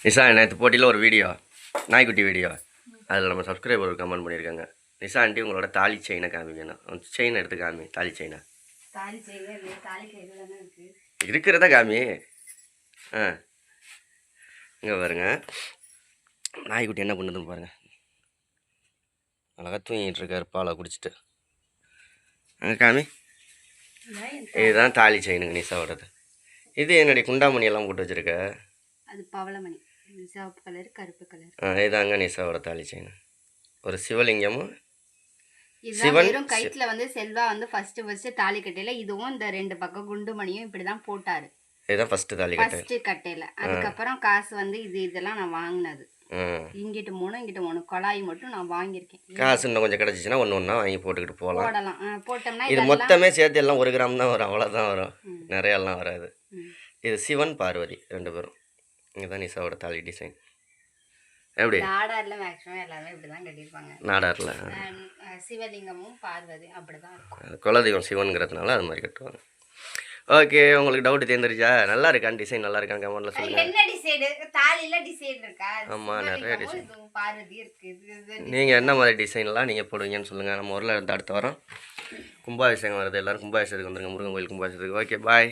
நிஷா நேற்று போட்டியில் ஒரு வீடியோ நாய்க்குட்டி வீடியோ அதில் நம்ம சப்ஸ்கிரைபர் ஒரு கமெண்ட் பண்ணியிருக்காங்க. நிஷா ஆண்டி உங்களோட தாலி செயினை காமிக்கணும். செயின் எடுத்து காமி. தாலி செயினை இருக்கிறதா காமி. இங்கே பாருங்க நாய்க்குட்டி என்ன பண்ணுதுன்னு பாருங்கள். அழகாக தூங்கிட்டு இருக்காரு பாலை குடிச்சிட்டு. காமி. இதுதான் தாலி செயினுங்க நிஷாவோடது. இது என்னுடைய குண்டாமணி எல்லாம் போட்டு வச்சுருக்க. அது பவளமணி, சிவப்பு கலர் கருப்பு கலர். இதாங்க நிஷாவோட தாலி செயின். ஒரு சிவலிங்கமும் சிவன் கைத்துல வந்து செல்வா வந்து ஃபர்ஸ்ட் தாலி கட்டையில இதுவும் இந்த ரெண்டு பக்கம் குண்டுமணியும் இப்படிதான் போட்டாரு. இதுதான் ஃபர்ஸ்ட் தாலி கட்டையில. அதுக்கப்புறம் காசு வந்து இதெல்லாம் நான் வாங்கினது. இங்கிட்டு 3 கொலாய் மட்டும் நான் வாங்கியிருக்கேன். காசு இன்னும் கொஞ்சம் கிடச்சிச்சுன்னா ஒன்று வாங்கி போட்டுக்கிட்டு போடலாம். போட்டோம்னா இது மொத்தமே சேர்த்து எல்லாம் 1 கிராம் தான் வரும், அவ்வளோதான் வரும், நிறைய எல்லாம் வராது. இது சிவன் பார்வதி 2 பேரும். இங்கே தான் நிஷாவோட தாலி டிசைன். எப்படி நாடாரில் மேக்ஸிமம் எல்லாருமே இப்படி தான் கட்டியிருப்பாங்க. நாடாரில் சிவலிங்கமும் பார்வதி அப்படி தான் இருக்கும். குலதெய்வம் சிவனுங்கிறதுனால அது மாதிரி கட்டுவாங்க. ஓகே, உங்களுக்கு டவுட் தேர்ந்துருச்சா? நல்லா இருக்கான் டிசைன், நல்லா இருக்கான் கமெண்ட்ல சொல்லுங்க. என்ன டிசைன் தாலில டிசைன் இருக்கா? ஆமாம், நிறைய டிசைன். பார்வதி இருக்கு. நீங்கள் என்ன மாதிரி டிசைன்லாம் நீங்கள் போடுவீங்கன்னு சொல்லுங்கள். நம்ம ஊரில் அடுத்த வாரம் கும்பாபிஷேகம் வருது, எல்லோரும் கும்பாபிஷேகத்துக்கு வந்துருங்க, முருகன் கோயில் கும்பாபிஷேகத்துக்கு. ஓகே, பாய்.